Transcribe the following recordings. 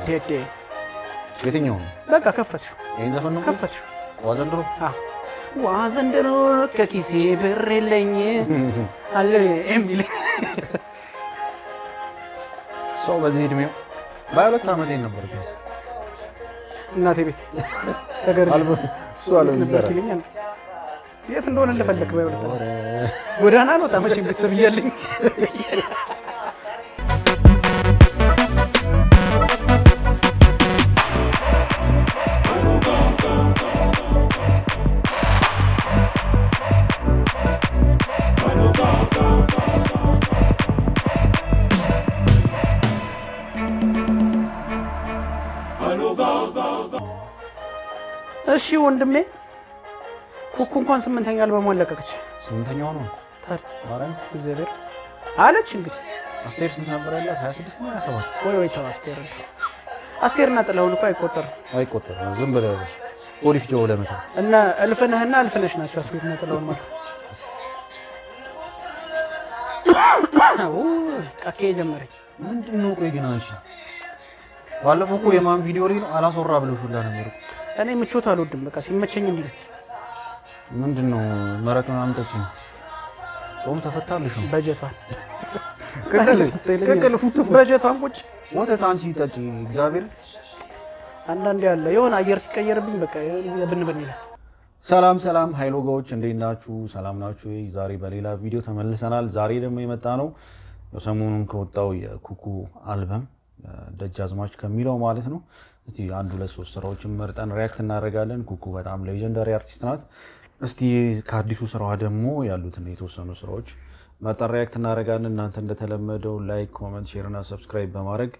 ዴዴ የትኛው በቃ ከፈትሽ ይሄን ዘፈን ነው ከፈትሽ ዋዘንድሮ ዋዘንድሮ ከኪሴ ብር የለኝ አለ ኤሚል ሰው በዚህ እድሜው ባይወጣ አመቴ ነበር እናቴ ቤት ተገር አልበም እሱ አልበም ይሰራል የት እንደሆነ ለፈለክ ባይወጣ ጎዳና ነው ታመሽም ቤተሰብ ይያለኝ እሺ ወንድሜ ኩኩ እንኳን 8ኛ አልበም አለቀቀች 8ኛው ነው ታዲያ እግዚአብሔር አለች እንግዲህ አስቴር ስንት ነበር ያላት 26 ነው 27 ወይ ተው አስቴርና ጥላሁን እኮ አይቆጠርም ዝም ብለህ ኦሊፍ ጆ ለመታ እና እልፍነህና እልፍነሽ ናቸው አስቴርና ጥላሁን ማለት ቃኬ ጀመረኝ ምንድነው ቆይ ግን አንቺ ባለፈው እኮ የማን ቪዲዮ ላይ ነው አላሶራ ብለሽውላ ነበር እኔ ምቾት አልወድም በቃ ሲመቸኝ እንዴ ምንድነው መረቅ ማምጣች ጾም ተፈታልሽ ነው በጀቷን ከከለ ፉት በጀቷን ቁጭ ወተት አንቺ ጠጪ እግዚአብሔር አንዳንዴ ያለ የሆነ አየር ሲቀየርብኝ በቃ ብንብን ይላል ሰላም ሃይሎጋዎች እንዴት ናችሁ ሰላም ናችሁ ዛሬ በሌላ ቪዲዮ ተመልሰናል ዛሬ ደግሞ የመጣ ነው ሰሞኑን ከወጣው የኩኩ አልበም ደጃዝማች ከሚለው ማለት ነው እስቲ አንድ ሁለት ሶስት ስራዎችን መርጠን ሪአክት እናደርጋለን ኩኩ በጣም ሌጀንዳሪ አርቲስት ናት እስቲ ከአዲሱ ስራዋ ደግሞ ያሉትን የተወሰኑ ስራዎች መርጠን ሪአክት እናደርጋለን እናንተ እንደተለመደው ላይክ ኮሜንት ሼር እና ሰብስክራይብ በማድረግ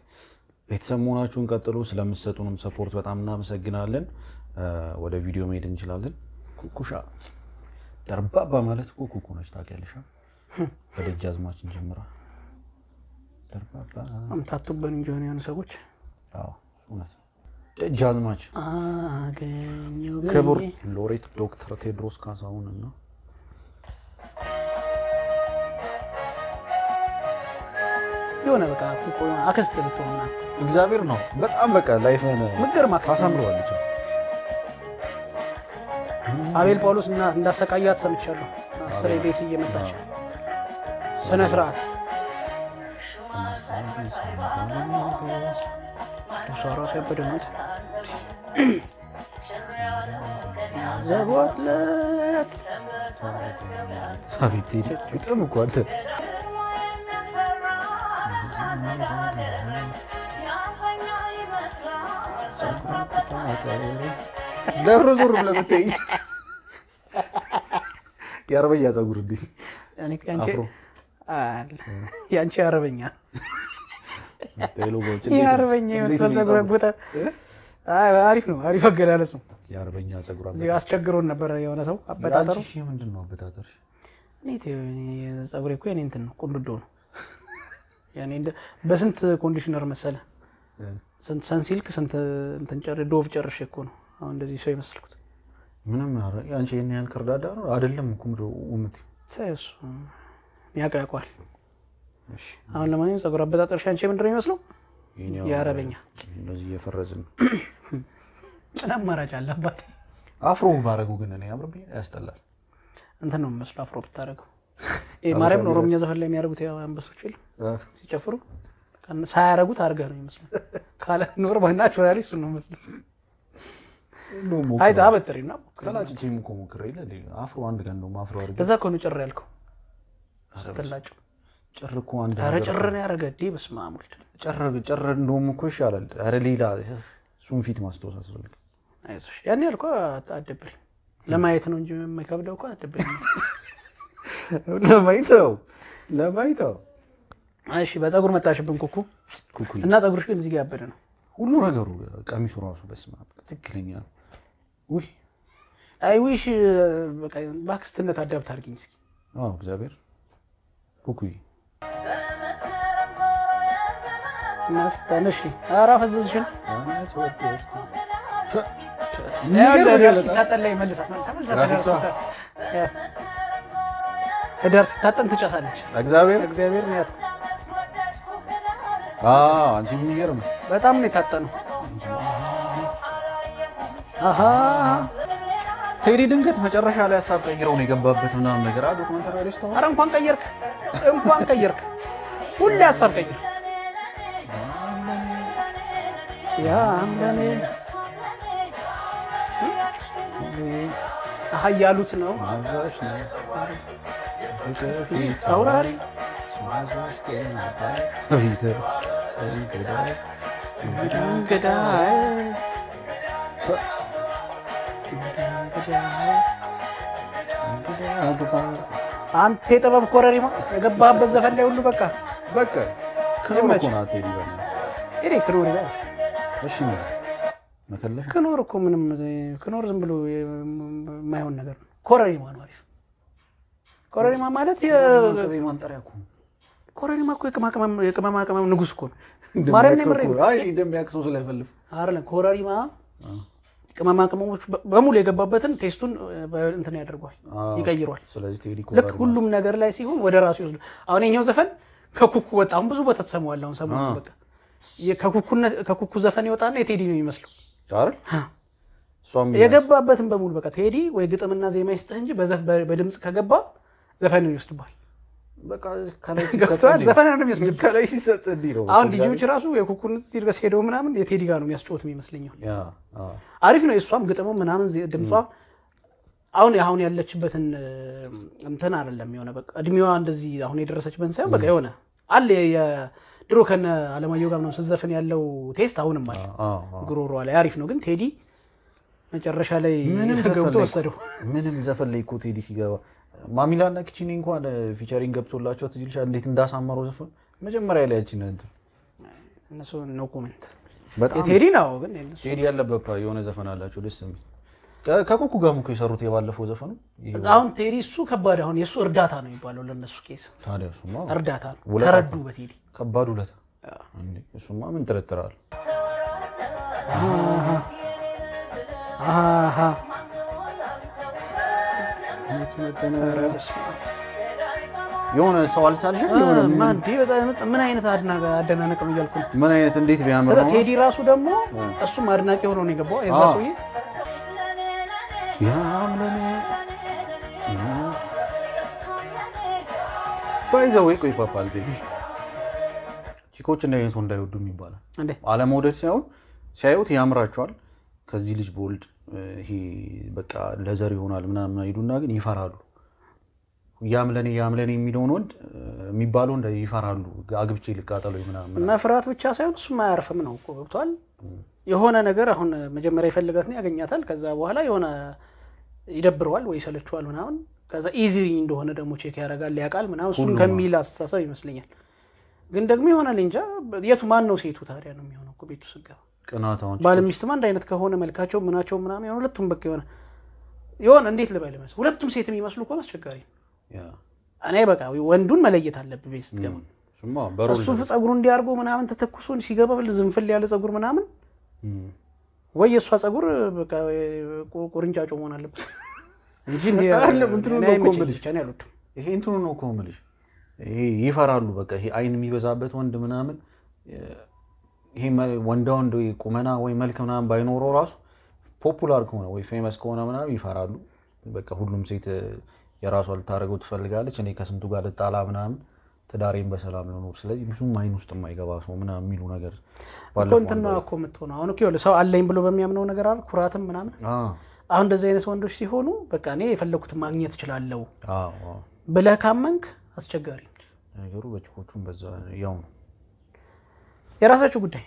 ቤተሰብ መሆናችሁን ቀጥሉ ስለምትሰጡንም ሰፖርት በጣም እናመሰግናለን ወደ ቪዲዮ መሄድ እንችላለን ኩኩሻ ደርባባ ማለት ኩኩ ነች ታውቂያለሽ በደጃዝማች እንጀምራ ደርባባ አምታቱብን እንጆን ያን ሰዎች አዎ እውነት ደጃዝማች አገኘው ክቡር ሎሬት ዶክተር ቴድሮስ ካሳሁን እና የሆነ በቃ ኩኩ አከስተ ብትሆንና እግዚአብሔር ነው በጣም በቃ ላይፈነ ምገር ማክስ ታሳምሯለች አቤል ጳውሎስ እና እንዳሰቃያት ሰምቻለሁ 10 ቤት እየመጣች ስነ ስርዓት ሻራ ሰበደናት ዘቦትለት ሳቢት በጣም እኮ አንተ ለብሮ ዞር ለምትይ ያርበኛ ጸጉር እንዴ እኔ ያንቺ ያርበኛ ቴሎጎች ያርበኛ ይመስል ጸጉር ቦታ አሪፍ ነው አሪፍ አገላለጽ ነው ያርበኛ ጸጉር አስቸግሮን ነበር የሆነ ሰው አበጣጠሩ እሺ ምንድነው አበጣጠርሽ እኔ ጸጉሬ እኮ የኔ እንትን ነው ቁንድዶ ነው ያኔ እንደ በስንት ኮንዲሽነር መሰለ ስንት ሰንሲልክ ስንት እንትን ዶቭ ጨርሼ እኮ ነው አሁን እንደዚህ ሰው ይመስልኩት ምንም ያንቺ የኔ ያል ከርዳዳ ነው አይደለም እኮ ምድው ኡምት ታይስ ያቃቋል እሺ አሁን ለማንኛውም ጸጉር አበጣጠርሽ አንቺ ምንድነው ይመስለው ያረበኛ እንደዚህ የፈረዝን አማራጭ አለባት አፍሮ ባረጉ ግን እኔ አብረብኝ ያስጠላል እንትን ነው መስሎ አፍሮ ብታረገው ማርያም ነው ኦሮምኛ ዘፈን ላይ የሚያረጉት ያው አንበሶች ይል ሲጨፍሩ ሳያረጉት አርገው ነው ይመስላል ካለ ኖርማል ናቹራሊ እሱ ነው መስሎ አይታ በጥሪና ከላጭም እኮ ሞክሬ ይላል አፍሮ አንድ ቀን ነው ማፍሮ አርገው በዛ እኮ ነው ጭር ያልከው ተላጭ ጭር እኮ አንድ አረ ጭር ነው ያረገዲ በስማሙል ጭር እንደውም እኮ ይሻላል አረ ሌላ ሱን ፊት ማስተዋወስ አስፈልግ አይዞሽ ያኔ ያልከው አትደብሪ ለማየት ነው እንጂ የማይከብደው እኮ አትደብሪ ለማይተው እሺ በፀጉር መጣሽብን ኩኩ እና ፀጉርሽ ግን እዚህ ጋር ያበደ ነው ሁሉ ነገሩ ቀሚሱ ራሱ በስማ ትክክለኛ ውይ አይ ዊሽ በቃ ባክስትነት አዳፕት አድርጊኝ እስኪ አዎ እግዚአብሔር ኩኩይ ማስተነሽ አራፈዝሽን ታጠላይ መልሳት ሄዳር ሲታጠን ትጨሳለች እግዚአብሔር ነው ያት አንቺ ምን ይገርም በጣም ነው የታጠነው አሃ ቴዲ ድንገት መጨረሻ ላይ ሐሳብ ቀይረው ነው የገባበት ምናምን ነገር ዶክመንተሪ ላይ ስታው ኧረ እንኳን ቀየርክ ሁሌ ሐሳብ ቀይር ያ አምለኔ አሃ ያሉት ነው አዛሽ ነው አውራሪ አዛሽ ተናባይ እንግዳይ አንተ የጥበብ ኮረሪማ የገባህበት ዘፈን ላይ ሁሉ በቃ ክኖር እኮ ናት ቴዲ በል እኔ ክኖር ይላል እሺ ነው መከለሽ ክኖር እኮ ምንም ክኖር ዝም ብሎ የማይሆን ነገር ነው ኮረሪማ ነው አሪፍ ኮረሪማ ማለት የማንጠሪያ እኮ ኮረሪማ እኮ የቅመማ ቅመም ንጉስ እኮ ነው ማረን ነበር አይ እንደሚያክሰው ስለፈልፍ አይደለም ኮረሪማ ቅመማ ቅመሞች በሙሉ የገባበትን ቴስቱን እንትን ያደርጋል ይቀይራል ስለዚህ ቴዲ ልክ ሁሉም ነገር ላይ ሲሆን ወደ ራሱ ይወስዱ አሁን የኛው ዘፈን ከኩኩ በጣም ብዙ ቦታ ተሰማዋል አሁን ሰሞኑን በቃ ከኩኩ ዘፈን ይወጣና የቴዲ ነው የሚመስለው አይደል ሷም የገባበትን በሙሉ በቃ ቴዲ ወይ ግጥምና ዜማ ይስጥህ እንጂ በድምጽ ከገባ ዘፈንን ይወስድባል በቃ ከላይ ሲሰጥ እንዲህ ነው አሁን ዲጂዎች ራሱ የኩኩን ሲርገስ ሄደው ምናምን የቴዲ ጋር ነው የሚያስጮት የሚመስለኛል አሪፍ ነው እሷም ግጥሙ ምናምን ድምጿ አሁን ያለችበትን እንትን አይደለም የሆነ በቃ እድሜዋ እንደዚህ አሁን የደረሰችበት ሳይሆን በቃ የሆነ አለ የድሮ ከነ አለማየሁ ጋር ነው ስዘፈን ያለው ቴስት አሁንም አለ ግሮሮ ላይ አሪፍ ነው ግን ቴዲ መጨረሻ ላይ ምንም ገብቶ ወሰደው ምንም ዘፈን ላይ እኮ ቴዲ ሲገባ ማሚላና ኪቺኒ እንኳን ፊቸሪንግ ገብቶላቸው ትጅልሻ እንዴት እንዳሳመረው ዘፈን መጀመሪያ ላይ ያቺ ነው እነሱ ነው ኮሜንት በጣም ቴዲ ነው ግን ቴዲ ያለበት የሆነ ዘፈን አላቸው ደስ የሚል ከኩኩ ጋርም እኮ የሰሩት የባለፈው ዘፈኑ አሁን ቴዲ እሱ ከባድ አሁን የሱ እርዳታ ነው የሚባለው ለነሱ ኬስ ታዲያ እሱማ እርዳታ ነው ተረዱ በቴዲ ከባድ ውለታ እሱማ ምን ተረተራል አሃ የሆነ ሰው አልሳልሽም የሆነ ማንዲ በጣም ምን አይነት አደናነቅ ነው ያልኩ ምን አይነት እንዴት ቢያምር ነው ቴዲ ራሱ ደግሞ እሱም አድናቂ ሆኖ ነው የገባው የዛ ሰውዬ ያምለኔ ባይዘው ቆይ ፓፓል ቴዲ ቺኮች እንደዚህ እንዳይወዱም ይባላል እንዴ አለመውደድ ሳይሆን ሲያዩት ያምራቸዋል ከዚህ ልጅ ቦልድ ይሄ በቃ ለዘር ይሆናል ምናምን አይዱና ግን ይፈራሉ ያምለኔ የሚለውን ወንድ የሚባለው እንደ ይፈራሉ አግብቼ ልቃጠለው ምናምን መፍራት ብቻ ሳይሆን እሱም አያርፍም ነው እኮ ገብቷል የሆነ ነገር አሁን መጀመሪያ ይፈልጋት ነው ያገኛታል ከዛ በኋላ የሆነ ይደብረዋል ወይ ሰለችዋል ምናምን ከዛ ኢዚ እንደሆነ ደግሞ ቼክ ያደርጋል ያቃል ምናምን እሱን ከሚል አስተሳሰብ ይመስለኛል ግን ደግሞ ይሆናል እንጃ የቱ ማን ነው ሴቱ ታዲያ ነው የሚሆነው እኮ ቤቱ ስጋው ቅናታውን ባለሚስትም አንድ አይነት ከሆነ መልካቸው ምናቸው ምናምን ሁለቱም በቃ የሆነ እንዴት ልበል ማለት ሁለቱም ሴት የሚመስሉ እኮ አስቸጋሪ እኔ በቃ ወንዱን መለየት አለብህ ቤት ስትገባ ሱማ በሮል እሱ ጸጉሩ እንዲያርጎ ምናምን ተተኩሱን ሲገባብል ዝንፍል ያለ ጸጉር ምናምን ወይ የሷ ጸጉር በቃ ቁርንጫጮ መሆን አለበት እንጂ እንትኑ ነው ኮምልሽ ካን ያሉት ይሄ እንትኑ ነው ኮምልሽ ይሄ ይፈራሉ በቃ ይሄ አይን የሚበዛበት ወንድ ምናምን ይሄ ወንዳው ወይ ቁመና ወይ መልክ ምናምን ባይኖረው ራሱ ፖፑላር ከሆነ ወይ ፌመስ ከሆነ ምናምን ይፈራሉ በቃ ሁሉም ሴት የራሷ ልታረገው ትፈልጋለች እኔ ከስንቱ ጋር ልጣላ ምናምን ተዳሬን በሰላም ነው ስለዚህ ብዙም አይን ውስጥ የማይገባ ሰው ምናምን የሚሉ ነገር ባለፈው እንትና እኮ መጥቶና አሁን እኮ ሰው አለኝ ብሎ በሚያምነው ነገር አይደል ኩራትም ምናምን አሁን እንደዚህ አይነት ወንዶች ሲሆኑ በቃ እኔ የፈለኩትን ማግኘት እችላለሁ ብለህ ካመንክ አስቸጋሪ ነገሩ በጭቆቹም በዛ ያው ነው የራሳችሁ ጉዳይ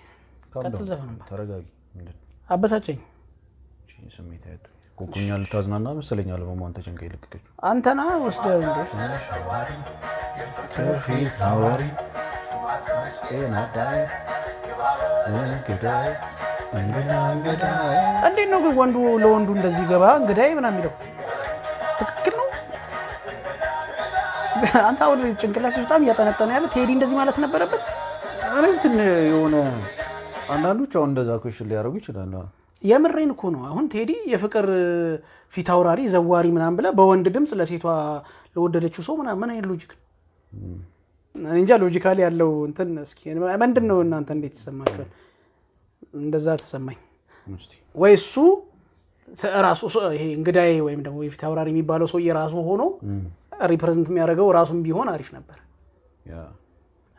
ቀጥል ዘፈን ተረጋጊ አበሳጨኝ ስሜት አይደል ኩኩኛ ልታዝናና መሰለኛል በማን ተጨንቀ ይልከከው አንተና ወስደው እንዴ ከፊ ታዋሪ ዳይ እንግዳይ እንዴ ነው ግን ወንዱ ለወንዱ እንደዚህ ገባ እንግዳይ ምናምን የሚለው ትክክል ነው አንተ አሁን ጭንቅላሽ በጣም ያጠነጠነ ያለ ቴዲ እንደዚህ ማለት ነበረበት አረንትን የሆነ አንዳንዶች አሁን እንደዛ ኮሽል ሊያረጉ ይችላል የምሬን እኮ ነው አሁን ቴዲ የፍቅር ፊታውራሪ ዘዋሪ ምናምን ብለ በወንድ ድምጽ ለሴቷ ለወደደችው ሰው ምናምን አይል ሎጂክ እንጃ ሎጂካሊ ያለው እንትን እስኪ ምንድነው እናንተ እንዴት ተሰማችሁ እንደዛ ተሰማኝ ወይ እሱ ራሱ ይሄ እንግዳዬ ወይም ደግሞ የፊት አውራሪ የሚባለው ሰው የራሱ ሆኖ ሪፕሬዘንት የሚያደርገው ራሱን ቢሆን አሪፍ ነበር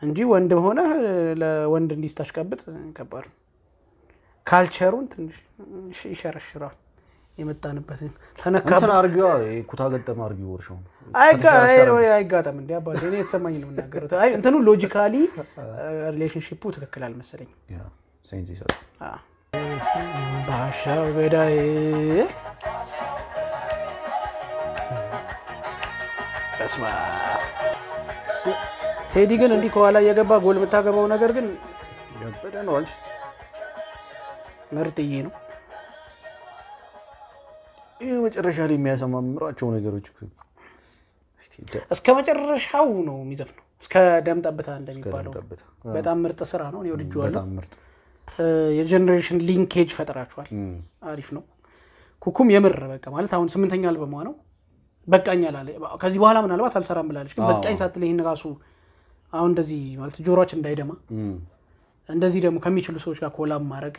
እንጂ ወንድ ሆነ ለወንድ እንዲስታሽቀብጥ ከባድ ካልቸሩን ትንሽ ይሸረሽራል የመጣንበት ተነካብ እንትን አርጊው ኩታ ገጠም አርጊው ወርሽው አይጋጠም እንዴ አባቴ እኔ የተሰማኝ ነው እናገሩት አይ እንትኑ ሎጂካሊ ሪሌሽንሺፑ ትክክል አልመሰለኝ ያ ሴንስ ይሰጥ ባሻው ገዳይ በስማ ቴዲ ግን እንዲህ ከኋላ እየገባ ጎል የምታገባው ነገር ግን ያበደ ነው አንቺ ምርጥዬ ነው ይሄ መጨረሻ ላይ የሚያሰማምራቸው ነገሮች እስከ መጨረሻው ነው የሚዘፍነው እስከ ደም ጠብታ እንደሚባለው በጣም ምርጥ ስራ ነው ነው ልጅዋል በጣም ምርጥ የጀነሬሽን ሊንኬጅ ፈጠራችኋል አሪፍ ነው ኩኩም የምር በቃ ማለት አሁን 8ኛ አልበሟ ነው በቃኝ አላለ ከዚህ በኋላ ምናልባት አልሰራም ብላለች ግን በቃኝ ሳትል ይሄን ራሱ አሁን እንደዚህ ማለት ጆሮአችን እንዳይደማ እንደዚህ ደግሞ ከሚችሉ ሰዎች ጋር ኮላብ ማድረግ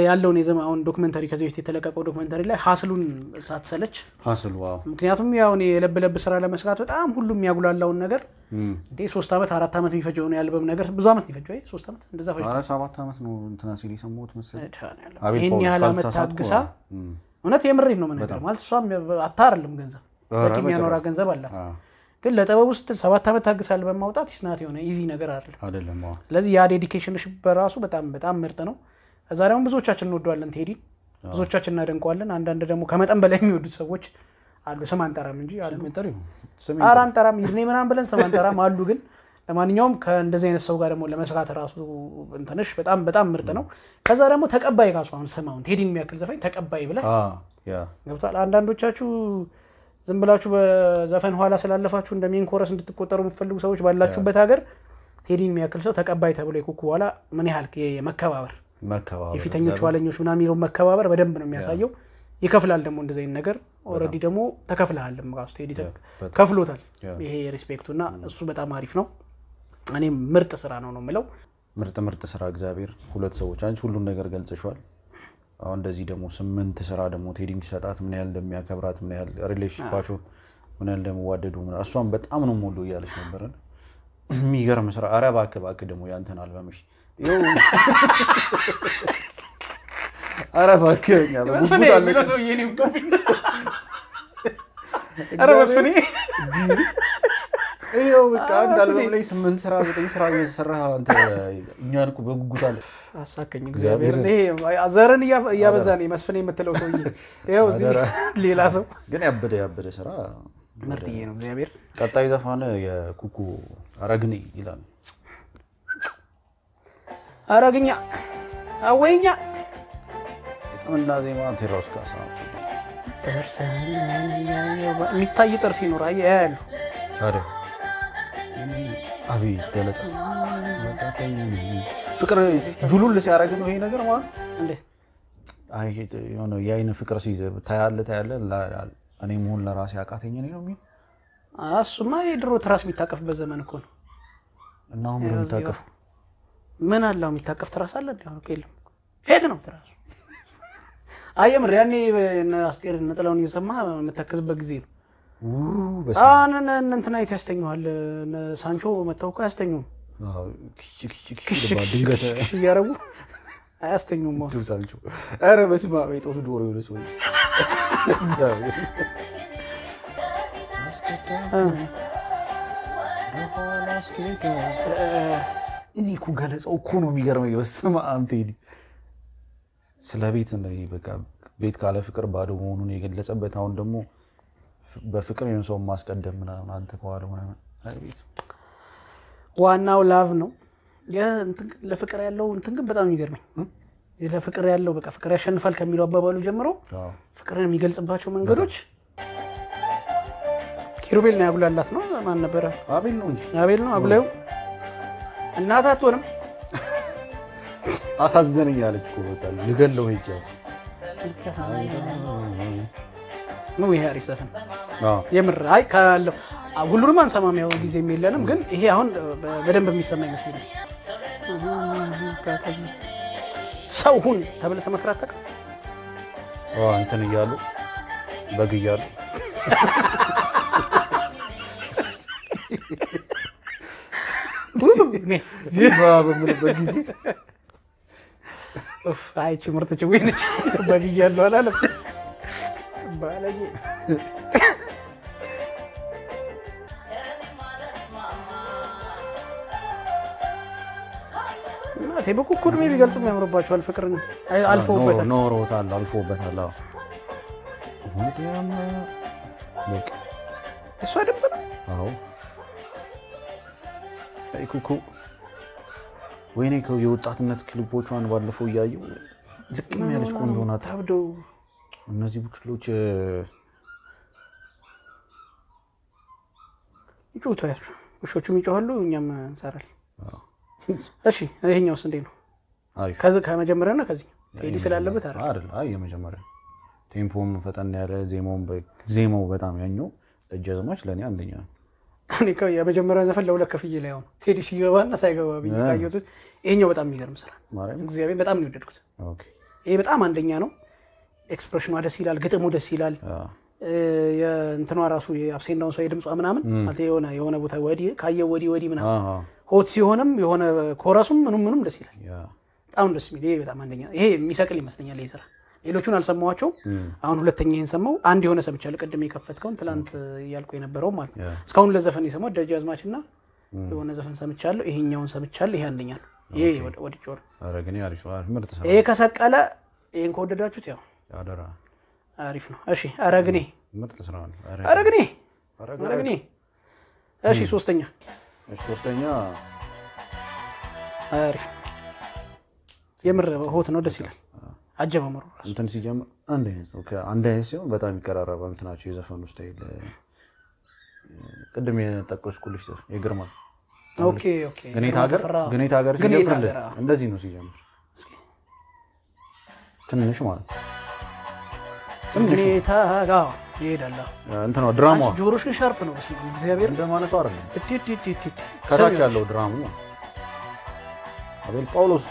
ያለውን የዘማውን ዶክመንተሪ ከዚህ በፊት የተለቀቀው ዶክመንተሪ ላይ ሐስሉን ሳትሰለች ሐስሉ ዋው ምክንያቱም ያው እኔ ለብለብ ስራ ለመስራት በጣም ሁሉም ያጉላላውን ነገር እንዴ 3 አመት 4 አመት የሚፈጀው ነው ያልበም ነገር ብዙ አመት የሚፈጀው 3 አመት እንደዛ ፈጀ 7 አመት ነው እንትና ሲል የሰማሁት መሰለኝ ይሄን ያህል አመት ታግሳ እውነት የምሬን ነው ማለት ማለት እሷም አታርልም ገንዘብ በቂ የሚያኖራ ገንዘብ አላት ግን ለጠበብ ውስጥ 7 አመት ታግሳል በማውጣት ይስናት የሆነ ኢዚ ነገር አይደለም ስለዚህ ያ ዴዲኬሽንሽ በራሱ በጣም ምርጥ ነው ዛሬው ብዙዎቻችን እንወደዋለን ቴዲ ብዙዎቻችን እናደንቀዋለን አንዳንድ ደግሞ ከመጠን በላይ የሚወዱት ሰዎች አሉ ሰማንጠራም እንጂ አሉ አራንጠራም ይርኔ ምናምን ብለን ሰማንጠራም አሉ ግን ለማንኛውም ከእንደዚህ አይነት ሰው ጋር ደግሞ ለመስራት ራሱ እንትንሽ በጣም ምርጥ ነው ከዛ ደግሞ ተቀባይ ራሱ አሁን ሰማውን ቴዲን የሚያክል ዘፋኝ ተቀባይ ብለ ገብቷል አንዳንዶቻችሁ ዝም ብላችሁ በዘፈን ኋላ ስላለፋችሁ እንደሚን ኮረስ እንድትቆጠሩ የምትፈልጉ ሰዎች ባላችሁበት ሀገር ቴዲን የሚያክል ሰው ተቀባይ ተብሎ ይኩኩ በኋላ ምን ያህል የመከባበር የፊተኞች ዋለኞች ምናምን የሚለው መከባበር በደንብ ነው የሚያሳየው ይከፍላል ደግሞ እንደዚህ አይነት ነገር ኦሬዲ ደግሞ ተከፍለሃልም ራሱ ቴዲ ከፍሎታል ይሄ ሪስፔክቱና እሱ በጣም አሪፍ ነው እኔ ምርጥ ስራ ነው የምለው ምርጥ ስራ እግዚአብሔር ሁለት ሰዎች አንቺ ሁሉን ነገር ገልጸሻል አሁን እንደዚህ ደግሞ 8 ስራ ደግሞ ቴዲ እንዲሰጣት ምን ያህል እንደሚያከብራት ምን ያህል ሪሌሽንሺፓቸው ምን ያህል እንደሚዋደዱ እሷን በጣም ነው ሞሎ እያለች ነበር የሚገርም ስራ አረባ አከባክ ደግሞ ያንተን አልበምሽ ይው አረባ አከኛ በጉጉት አለ ነው የኔው አረባ ስኒ ይው በቃ አንድ አልበም ላይ 8 ስራ 9 ስራ እየሰራ አንተ እኛን እኮ በጉጉት አለ አሳከኝ እግዚአብሔር ይሄ አዘረን ያበዛ ነው መስፈን የምትለው ሰውዬ ይሄው እዚህ ሌላ ሰው ግን ያበደ ስራ ምርጥዬ ነው እግዚአብሔር ቀጣይ ዘፋን የኩኩ አረግኔ ይላል አረግኛ አወይኛ እና ዜማ ቴሮስ ካሳ ተርሰን የሚታይ ጥርስ ይኖር ያያሉ ታዲያ አቤት ገለጻ ፍቅር ጁሉል ሲያረግ ነው ይሄ ነገር ማለት እንዴ አይ የሆነ ያይነ ፍቅር ሲይዘ ታያለ እኔ ሞን ለራሴ አቃተኝ ነው የሚል እሱማ የድሮ ትራስ የሚታቀፍበት ዘመን እኮ ነው እና አሁን ምን ታቀፍ ምን አለው የሚታቀፍ ትራስ አለ እንዴ አሁን የለም ፌክ ነው ትራሱ አየምር ያኔ አስቴር ነጥላውን እየሰማ መተከዝበት ጊዜ ነው አሁን እንትና ያስተኛዋል ሳንቾ መተውካ ያስተኛው ድንገት ያረቡ አያስተኙም ሳንቾ አረ በስማ ቤቶስ ዶሮ ይወለስ ወይ እኔ እኮ ገለጻው እኮ ነው የሚገርመኝ በስማ አንቴዲ ስለ ቤት ነው በቃ ቤት ካለ ፍቅር ባዶ መሆኑን የገለጸበት አሁን ደግሞ በፍቅር የሆነ ሰው ማስቀደም ምናምን አንተ ከዋለው ምናምን አቤት ዋናው ላቭ ነው ለፍቅር ያለው እንትን ግን በጣም ይገርመኝ ለፍቅር ያለው በቃ ፍቅር ያሸንፋል ከሚለው አባባሉ ጀምሮ ፍቅርን የሚገልጽባቸው መንገዶች ኪሩቤል ነው ያጉላላት ነው ማን ነበር አቤል ነው እንጂ አቤል ነው አጉላዩ እናት አትሆንም አሳዘነኝ አለች እኮ በቃ ልገለው ሄጃለሁ ነው ይሄ አሪፍ ዘፈን የምር አይ ካለው ሁሉንም አንሰማም ያው ጊዜ የሚለንም ግን ይሄ አሁን በደንብ የሚሰማ ይመስላል ሰው ሁን ተብለህ ተመክረህ አታውቅም? እንትን እያሉ በግ እያሉ በምልበት ጊዜ አይቺ ምርጥ ጭዌ ነች በግ እያሉ አላለም ባለጌ እናቴ በኩኩር ነው ቢገልጹ የሚያምርባቸዋል ፍቅርን አልፎበታል አልፎበታል በቃ እሷ ድምጽ ነው አዎ ኩኩ ወይኔ የወጣትነት ክሊፖቿን ባለፈው ያየው ልክ የሚያለች ቆንጆ ናት ታብደው እነዚህ ቡችሎች ይጮታሉ ውሾቹም ይጮሃሉ እኛም እንሰራለን እሺ ይሄኛውስ እንዴት ነው ከዚህ ከመጀመሪያና ከዚህ ቴዲ ስላለበት አይደል አይ የመጀመሪያ ቴምፖም ፈጠን ያለ ዜማው በጣም ያኛው ደጃዝማች ለኔ አንደኛ እኔ የመጀመሪያ ዘፈን ለሁለት ከፍዬ ላይ አሁን ቴዲ ሲገባና ሳይገባ ቢታዩት ይሄኛው በጣም የሚገርም ስራ እግዚአብሔር በጣም ነው የወደድኩት ኦኬ ይሄ በጣም አንደኛ ነው ኤክስፕሬሽኑ ደስ ይላል ግጥሙ ደስ ይላል የእንትኗ ራሱ የአብሴንዳውን ሰው የድምጿ ምናምን ማለት የሆነ ቦታ ካየው ወዲ ምናምን ሆት ሲሆንም የሆነ ኮረሱም ምንም ደስ ይላል በጣም ደስ የሚል ይሄ በጣም አንደኛ ይሄ የሚሰቅል ይመስለኛል ይሄ ስራ ሌሎቹን አልሰማዋቸው አሁን ሁለተኛ ይሄን ሰማው አንድ የሆነ ሰምቻለሁ ቀደም የከፈትከውን ትላንት ያልኩ የነበረው ማለት እስካሁን ለዘፈን የሰማው ደጃዝማችና የሆነ ዘፈን ሰምቻለሁ ይሄኛውን ሰምቻለሁ ይሄ አንደኛ ነው ይሄ ወዲጆር አረግኒ አሪፍ ምርጥ ሰራ ይሄ ከሰቀለ ይሄን ከወደዳችሁት ያው ያደራ አሪፍ ነው እሺ አረግኒ ምርጥ ስራ ነው አረግኒ እሺ ሶስተኛ አሪፍ የምር ሆት ነው ደስ ይላል አጀባመሩ እንትን ሲጀምር አንድ አይነት ሲሆን በጣም ይቀራረባል እንትናቸው የዘፈኑ ስታይል ቅድም የጠቀስኩልሽ የግርማ ኦኬ ግኔታ ሀገር ሲጀምር እንደዚህ ነው ሲጀምር ትንሽ ማለት ግኔታ ጋር ይሄዳል እንትን ነው ድራማው ጆሮሽ ሻርፕ ነው እግዚአብሔር እንደማነሳው አይደለም ከታች ያለው ድራማው አቤል ጳውሎስ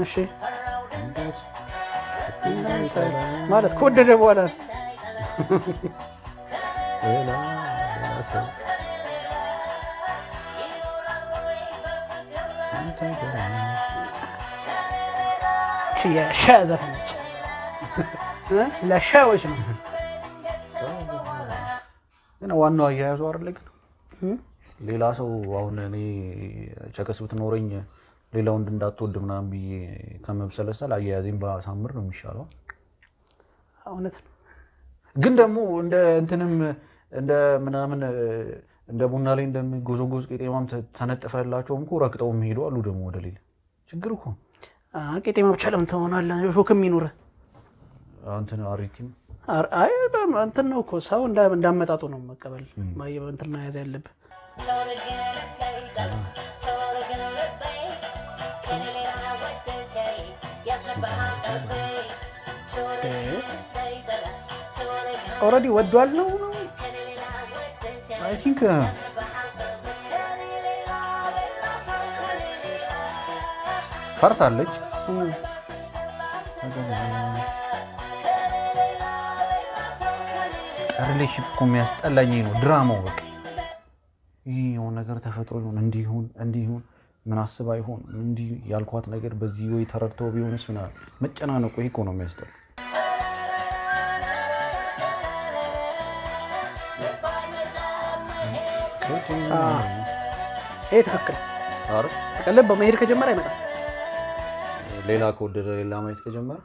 እሺ ማለት ከወደደ በኋላ ያ ዘፈነች ለሻዎች ነው እና ዋናው አያያዙ አይደል ግን ሌላ ሰው አሁን እኔ ቸከስ ብትኖረኝ ሌላው እንዳትወድ ምናምን ብዬ ከመብሰለሰል አያያዜን ባሳምር ነው የሚሻለው እውነት ነው ግን ደግሞ እንደ እንትንም እንደ ምናምን እንደ ቡና ላይ እንደሚጎዘጎዝ ቄጤማም ተነጥፈላቸውም እኮ ረክጠው የሚሄዱ አሉ ደግሞ ወደ ሌላ ችግር እኮ ቄጤማ ብቻ ለምን ትሆናለህ ሾክም ይኑር አንተ አሪቲም አይ እንትን ነው እኮ ሰው እንዳመጣጡ ነው መቀበል እንትን መያዝ ያለብህ ኦሬዲ ወዷል ነው አይ ቲንክ ፈርታለች ሪሌሽንሺፕ እኮ የሚያስጠላኝ ነው ድራማው በቃ ይሄው ነገር ተፈጥሮ ይሁን እንዲሁን ምን አስባ ይሆን እንዲ ያልኳት ነገር በዚህ ወይ ተረድተው ቢሆንስ ምና መጨናነቁ ይሄ እኮ ነው የሚያስጠላ ይሄ ትክክል አረ ልብ በመሄድ ከጀመረ አይመጣም ሌላ ከወደደ ሌላ ማየት ከጀመረ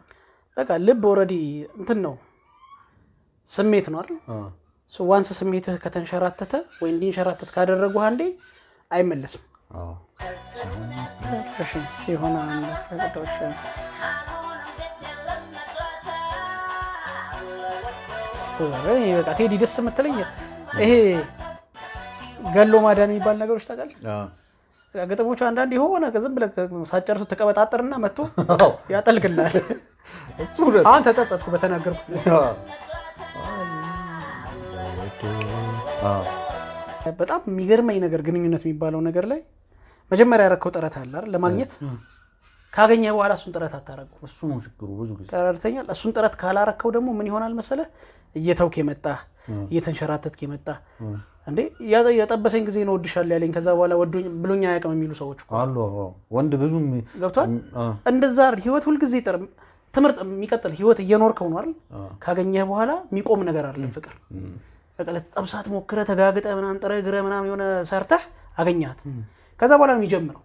በቃ ልብ ኦሬዲ እንትን ነው ስሜት ነው አይደል ዋንስ ስሜትህ ከተንሸራተተ ወይ እንዲንሸራተት ካደረጉ አንዴ አይመለስም እሺ ሲሆን አንፈቅዶሽ በቃ ቴዲ ደስ የምትለኝ ይሄ ገሎ ማዳን የሚባል ነገሮች ታውቃለህ ገጠሞቹ አንዳንድ ይሆነ ዝም ብለህ ሳጨርሱ ተቀበጣጠርና መጥቶ ያጠልቅልሃል እሱ አንተ ተጸጸትኩ በተናገርኩት በጣም የሚገርመኝ ነገር ግንኙነት የሚባለው ነገር ላይ መጀመሪያ ያረከው ጥረት አለ አይደል ለማግኘት ካገኘ በኋላ እሱን ጥረት አታረገው እሱ ነው ችግሩ ብዙ ጊዜ ተረድተኛል እሱን ጥረት ካላረከው ደግሞ ምን ይሆናል መሰለ እየተውክ የመጣ እየተንሸራተትክ የመጣ እንዴ ያጠበሰኝ ጊዜ ነው ወድሻል ያለኝ ከዛ በኋላ ወዶኝ ብሎኛ ያቀም የሚሉ ሰዎች አሉ ወንድ ብዙም ገብቷል እንደዛ ህይወት ሁሉ ጊዜ ትምርጥ የሚቀጥል ህይወት እየኖርከው ነው አይደል ካገኘ በኋላ የሚቆም ነገር አይደለም ፍቅር በቃ ለተጠብሳት ሞክረ ተጋግጠ ምናምን ጥረ ግረ ምናምን የሆነ ሰርተህ አገኛት ከዛ በኋላ ነው የሚጀምረው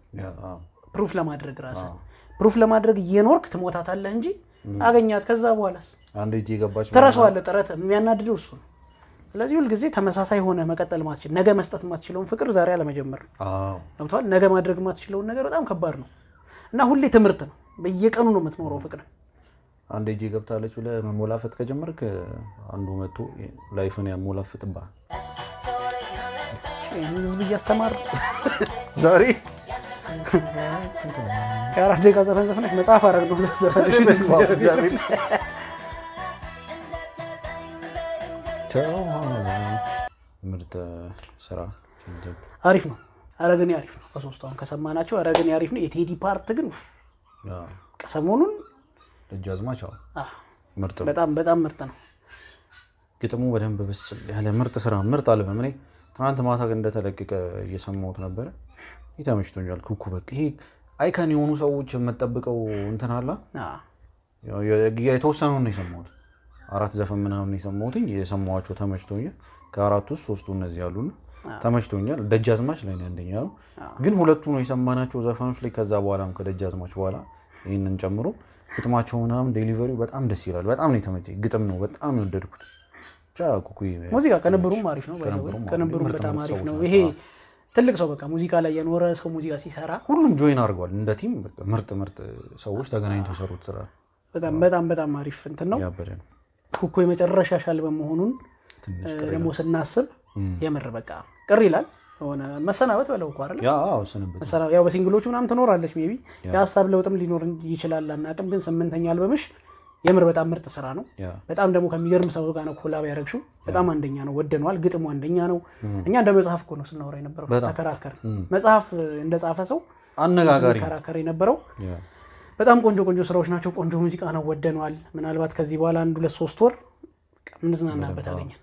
ፕሩፍ ለማድረግ ራስህ ፕሩፍ ለማድረግ እየኖርክ ትሞታታለህ እንጂ አገኛት ከዛ በኋላስ አንዴ እጄ ገባች ተራሷለ ጥረት የሚያናድደው እሱ ነው ስለዚህ ሁሉ ጊዜ ተመሳሳይ ሆነ መቀጠል ማትችል ነገ መስጠት ማትችለውን ፍቅር ዛሬ አለመጀመር ነው ነገ ማድረግ ማትችለውን ነገር በጣም ከባድ ነው እና ሁሌ ትምርት ነው በየቀኑ ነው የምትኖረው ፍቅር አንዴ እጄ ገብታለች ብለ መሞላፈት ከጀመርክ አንዱ መጥቶ ላይፍን ያሞላፍጥባ ህዝብ እያስተማር ዛሬ ያራ ደጋ ዘፈንሽ መጽሐፍ አረግ ነው ዘፈን ምርጥ ስራ አሪፍ ነው አረግኔ አሪፍ ነው በሶስታውን ከሰማናቸው አረግኔ አሪፍ ነው የቴዲ ፓርት ግን ቀሰሞኑን ደጃዝማች ምርጥ በጣም በጣም ምርጥ ነው ግጥሙ በደንብ በስል ያለ ምርጥ ስራ ምርጥ አልበም እኔ ትናንት ማታ እንደተለቀቀ እየሰማሁት ነበር ይተመችቶኛል ኩኩ በቃ ይሄ አይካን የሆኑ ሰዎች መጠብቀው እንትን አላ የተወሰነው ነው የሰማሁት አራት ዘፈን ምናምን ነው የሰማሁት የሰማዋቸው ተመችቶኛል ከአራቱ ውስጥ ሶስቱ እነዚህ ያሉና ተመችቶኛል ደጃዝማች ላይ ነው አንደኛው ግን ሁለቱ ነው የሰማናቸው ዘፈኖች ላይ ከዛ በኋላም ከደጃዝማች በኋላ ይሄንን ጨምሮ ግጥማቸው ምናምን ዴሊቨሪው በጣም ደስ ይላል በጣም ነው የተመቸኝ ግጥም ነው በጣም ወደድኩት ኩኩ ሙዚቃ ከነበሩም አሪፍ ነው ከነበሩም በጣም አሪፍ ነው ይሄ ትልቅ ሰው በቃ ሙዚቃ ላይ የኖረ ሰው ሙዚቃ ሲሰራ ሁሉም ጆይን አድርጓል እንደ ቲም ምርጥ ሰዎች ተገናኝተው ሰሩት ስራ በጣም አሪፍ እንትን ነው ያበደ ነው ኩኩ የመጨረሻ ሻል በመሆኑን ደግሞ ስናስብ የምር በቃ ቅር ይላል ሆነ መሰናበት በለው እኮ አይደል ያው በሲንግሎቹ ምናምን ትኖራለች ሜቢ የሐሳብ ለውጥም ሊኖር ይችላል አናቅም ግን 8ኛ አልበምሽ የምር በጣም ምርጥ ስራ ነው በጣም ደግሞ ከሚገርም ሰው ጋር ነው ኮላብ ያረግሽው በጣም አንደኛ ነው ወደነዋል ግጥሙ አንደኛ ነው እኛ እንደ መጽሐፍ እኮ ነው ስናወራ የነበረው ተከራከረ መጽሐፍ እንደጻፈ ሰው አነጋጋሪ ተከራከረ የነበረው በጣም ቆንጆ ስራዎች ናቸው ቆንጆ ሙዚቃ ነው ወደነዋል ምናልባት ከዚህ በኋላ 1-3 ወር ምንዝናናበት አገኘን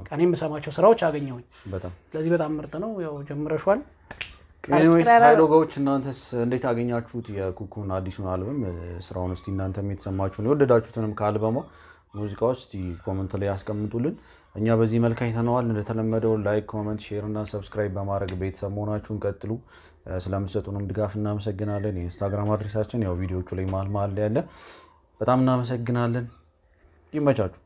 ከኔም በሰማቸው ስራዎች አገኘሁኝ በጣም ስለዚህ በጣም ምርጥ ነው ያው ጀምረሻል anyways ሃይሎጋዎች እናንተስ እንዴት አገኛችሁት የኩኩን አዲሱን አልበም ስራውን እስቲ እናንተም የተሰማችሁን የወደዳችሁትንም ከአልበሙ ሙዚቃዎች እስቲ ኮሜንት ላይ ያስቀምጡልን እኛ በዚህ መልኩ አይተናል እንደተለመደው ላይክ ኮሜንት ሼር እና ሰብስክራይብ በማድረግ ቤተሰብ መሆናችሁን ቀጥሉ ስለምትሰጡንም ድጋፍ እናመሰግናለን የኢንስታግራም አድሬሳችን ያው ቪዲዮቹ ላይ ማል ላይ ያለ በጣም እናመሰግናለን ይመቻችሁ